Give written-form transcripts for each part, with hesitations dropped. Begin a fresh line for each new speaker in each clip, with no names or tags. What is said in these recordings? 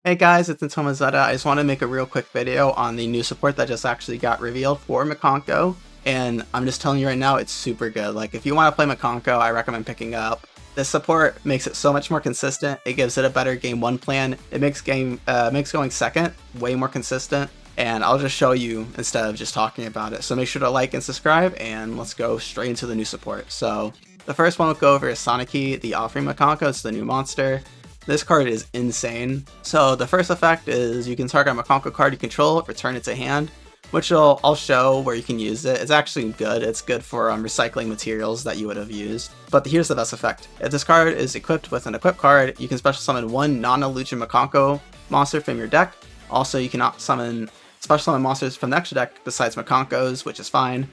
Hey guys, it's Ntomazeta. I just want to make a real quick video on the new support that just actually got revealed for Mikanko, and I'm just telling you right now, it's super good. Like, if you want to play Mikanko, I recommend picking up. This support makes it so much more consistent. It gives it a better game 1 plan. It makes going second way more consistent, and I'll just show you instead of just talking about it. So make sure to like and subscribe, and let's go straight into the new support. So the first one we'll go over is Sanaki, the Ohime Mikanko. It's the new monster. This card is insane. So the first effect is you can target a Mikanko card you control, return it to hand, which I'll show where you can use it. It's actually good. It's good for recycling materials that you would have used. But here's the best effect. If this card is equipped with an equipped card, you can special summon one non-illusion Mikanko monster from your deck. Also, you cannot special summon monsters from the extra deck besides Mikankos, which is fine.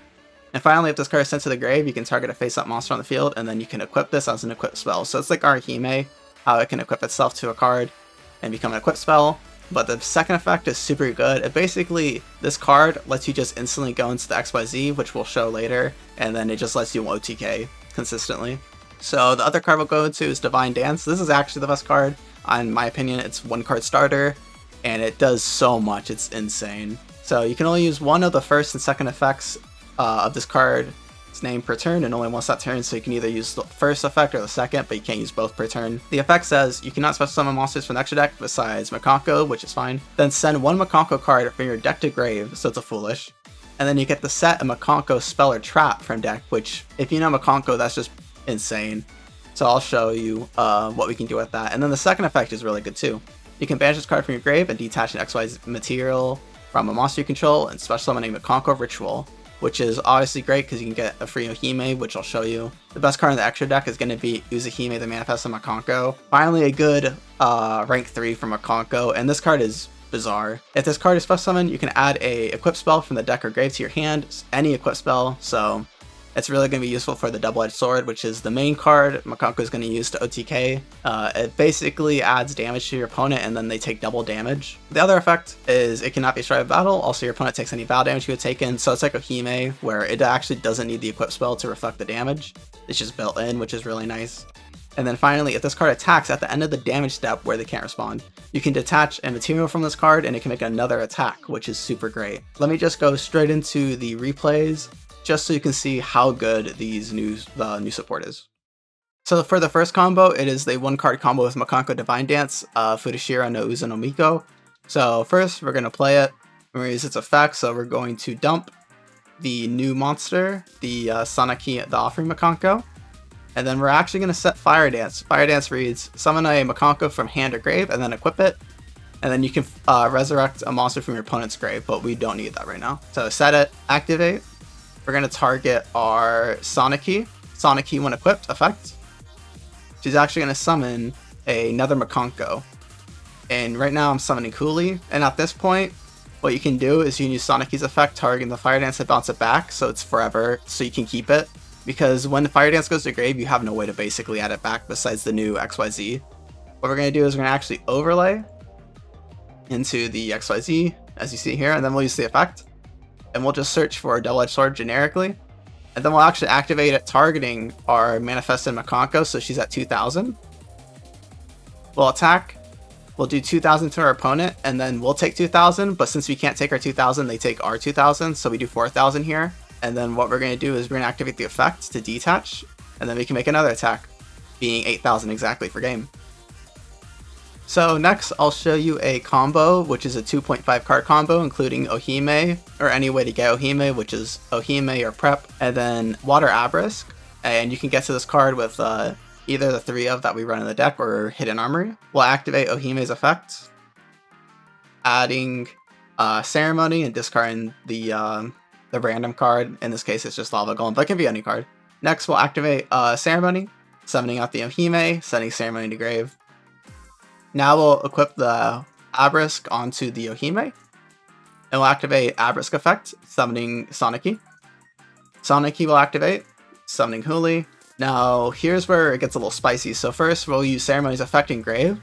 And finally, if this card is sent to the grave, you can target a face-up monster on the field, and then you can equip this as an equipped spell. So it's like our Ohime, how it can equip itself to a card and become an equipped spell. But the second effect is super good. It basically, this card lets you just instantly go into the XYZ, which we'll show later, and then it just lets you OTK consistently. So the other card we'll go into is Divine Dance. This is actually the best card. In my opinion, it's one card starter, and it does so much, it's insane. So you can only use one of the first and second effects of this card's name per turn, and only once that turn, so you can either use the first effect or the second, but you can't use both per turn. The effect says you cannot special summon monsters from the extra deck besides Mikanko, which is fine. Then send one Mikanko card from your deck to grave, so it's a foolish. And then you get to set a Mikanko spell or trap from deck, which if you know Mikanko, that's just insane. So I'll show you what we can do with that. And then the second effect is really good too. You can banish this card from your grave and detach an XY material from a monster you control and special summon a Mikanko ritual, which is obviously great because you can get a free Ohime, which I'll show you. The best card in the extra deck is going to be Uzuhime, the Manifest of Mikanko. Finally, a good rank 3 from Mikanko, and this card is bizarre. If this card is special summoned, you can add a equipped spell from the deck or grave to your hand, any equipped spell, so it's really going to be useful for the double-edged sword, which is the main card Mikanko is going to use to OTK. It basically adds damage to your opponent, and then they take double damage. The other effect is it cannot be destroyed in battle. Also, your opponent takes any battle damage you have taken. So it's like Ohime, where it actually doesn't need the equipped spell to reflect the damage. It's just built in, which is really nice. And then finally, if this card attacks at the end of the damage step where they can't respond, you can detach a material from this card, and it can make another attack, which is super great. Let me just go straight into the replays, just so you can see how good the new support is. So for the first combo, it is the 1-card combo with Mikanko Divine Dance, Futahashira no Uzu no Miko. So first, we're going to play it. We're going to use its effect, so we're going to dump the new monster, the Sanaki, the Offering Mikanko. And then we're actually going to set Fire Dance. Fire Dance reads, summon a Mikanko from hand or grave, and then equip it. And then you can resurrect a monster from your opponent's grave, but we don't need that right now. So set it, activate. We're going to target our Sanaki when equipped effect. She's actually going to summon another Mikanko. And right now I'm summoning Cooley. And at this point, what you can do is you can use Sanaki's effect, targeting the Fire Dance to bounce it back, so it's forever, so you can keep it. Because when the Fire Dance goes to grave, you have no way to basically add it back besides the new XYZ. What we're going to do is we're going to actually overlay into the XYZ, as you see here, and then we'll use the effect. And we'll just search for a double-edged sword generically, and then we'll actually activate it targeting our manifested Mikanko, so she's at 2000. We'll attack, we'll do 2000 to our opponent, and then we'll take 2000, but since we can't take our 2000, they take our 2000, so we do 4000 here. And then what we're going to do is we're going to activate the effect to detach, and then we can make another attack, being 8000 exactly for game. So next, I'll show you a combo, which is a 2.5 card combo, including Ohime, or any way to get Ohime, which is Ohime or Prep, and then Water Abrisk. And you can get to this card with either the 3 of that we run in the deck or Hidden Armory. We'll activate Ohime's effect, adding Ceremony and discarding the random card. In this case, it's just Lava Golem, but it can be any card. Next, we'll activate Ceremony, summoning out the Ohime, sending Ceremony to grave. Now we'll equip the Abrisk onto the Ohime, and we'll activate Abrisk effect, summoning Sanaki. Sanaki will activate, summoning Huli. Now here's where it gets a little spicy. So first we'll use Ceremony's effect in grave.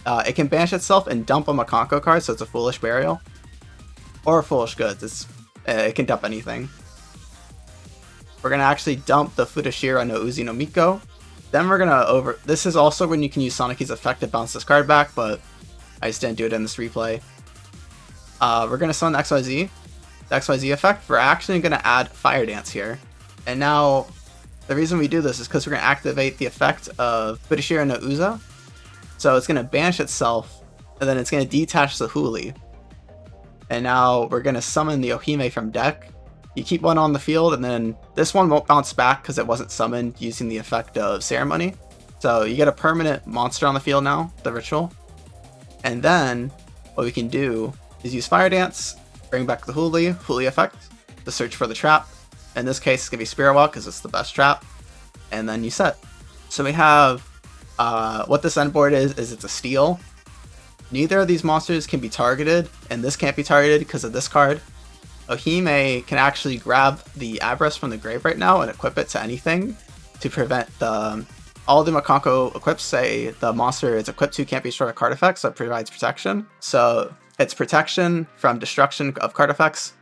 It can banish itself and dump a Mikanko card, so it's a Foolish Burial. Or a Foolish Goods, it can dump anything. We're going to actually dump the Futahashira no Uzu no Miko. Then we're going to this is also when you can use Sanaki's effect to bounce this card back, but I just didn't do it in this replay. We're going to summon the XYZ. The XYZ effect, we're actually going to add Fire Dance here. And now, the reason we do this is because we're going to activate the effect of Futahashira no Uza. So it's going to banish itself, and then it's going to detach the Huli. And now we're going to summon the Ohime from deck. You keep one on the field, and then this one won't bounce back because it wasn't summoned using the effect of Ceremony. So you get a permanent monster on the field now, the Ritual. And then what we can do is use Fire Dance, bring back the Huli effect, to search for the trap. In this case, it's going to be Spirit Well because it's the best trap. And then you set. So we have what this end board is it's a steal. Neither of these monsters can be targeted, and this can't be targeted because of this card. Ohime can actually grab the Abrus from the grave right now and equip it to anything to prevent all the Mikanko equips say the monster is equipped to can't be destroyed with card effects, so it provides protection. So it's protection from destruction of card effects.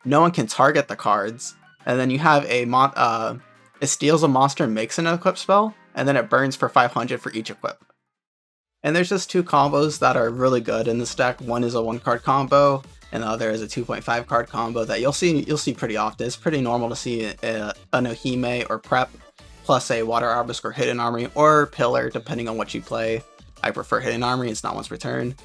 No one can target the cards, and then you have it steals a monster and makes an equip spell, and then it burns for 500 for each equip. And there's just two combos that are really good in this deck. One is a 1-card combo, and the other is a 2.5 card combo that you'll see pretty often. It's pretty normal to see an Ohime or Prep plus a Water Obelisk or Hidden Armory or Pillar, depending on what you play. I prefer Hidden Armory, it's not once per turn.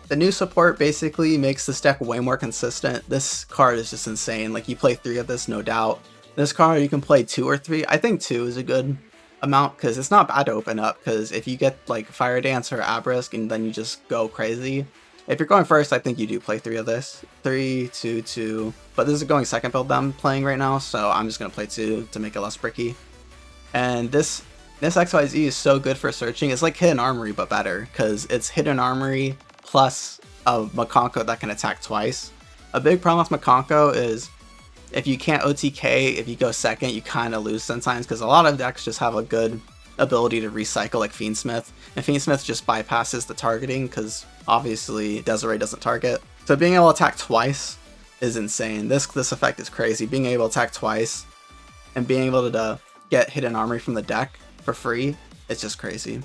The new support basically makes this deck way more consistent. This card is just insane. Like, you play 3 of this, no doubt. This card, you can play 2 or 3. I think 2 is a good amount because it's not bad to open up, because if you get like Fire Dance or Abrisk and then you just go crazy. If you're going first, I think you do play 3 of this. 3, 2, 2. But this is going second build that I'm playing right now, so I'm just going to play 2 to make it less bricky. And this XYZ is so good for searching. It's like Hidden Armory, but better, because it's Hidden Armory plus a Mikanko that can attack twice. A big problem with Mikanko is if you can't OTK, if you go second, you kind of lose sometimes, because a lot of decks just have a good ability to recycle, like Fiendsmith. And Fiendsmith just bypasses the targeting, because obviously Desiree doesn't target. So being able to attack twice is insane. This effect is crazy. Being able to attack twice and being able to get Hidden Armory from the deck for free, it's just crazy.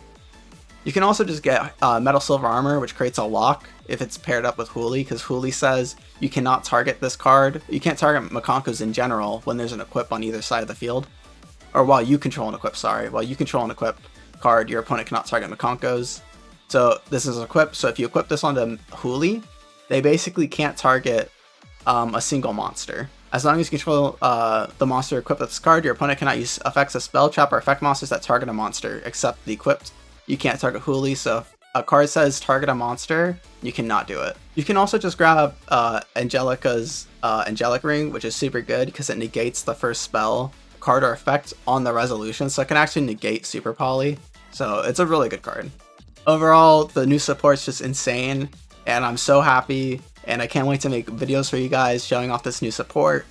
You can also just get Metal Silver Armor, which creates a lock if it's paired up with Huli, because Huli says you cannot target this card. You can't target Mikankos in general when there's an equip on either side of the field. Or while you control an equip, sorry. While you control an equip card, your opponent cannot target Mikankos. So this is equipped, so if you equip this onto Huli, they basically can't target a single monster. As long as you control the monster equipped with this card, your opponent cannot use effects of spell, trap, or effect monsters that target a monster, except the equipped. You can't target Huli, so if a card says target a monster, you cannot do it. You can also just grab Angelica's Angelic Ring, which is super good because it negates the first spell, card, or effect on the resolution, so it can actually negate Super Poly. So it's a really good card. Overall, the new support's just insane, and I'm so happy, and I can't wait to make videos for you guys showing off this new support.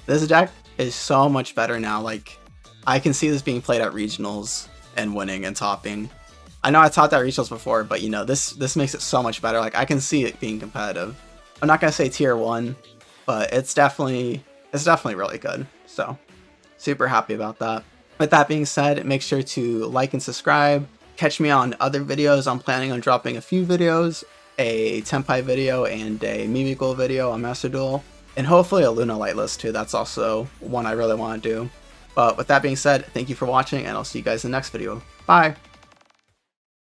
This deck is so much better now. Like, I can see this being played at regionals and winning and topping. I know I taught that regionals before, but you know, this makes it so much better. Like, I can see it being competitive. I'm not gonna say tier 1, but it's definitely really good. So, super happy about that. With that being said, make sure to like and subscribe. Catch me on other videos. I'm planning on dropping a few videos, a Tenpai video and a Miko video on Master Duel, and hopefully a Luna Light list too. That's also one I really want to do. But with that being said, thank you for watching, and I'll see you guys in the next video. Bye!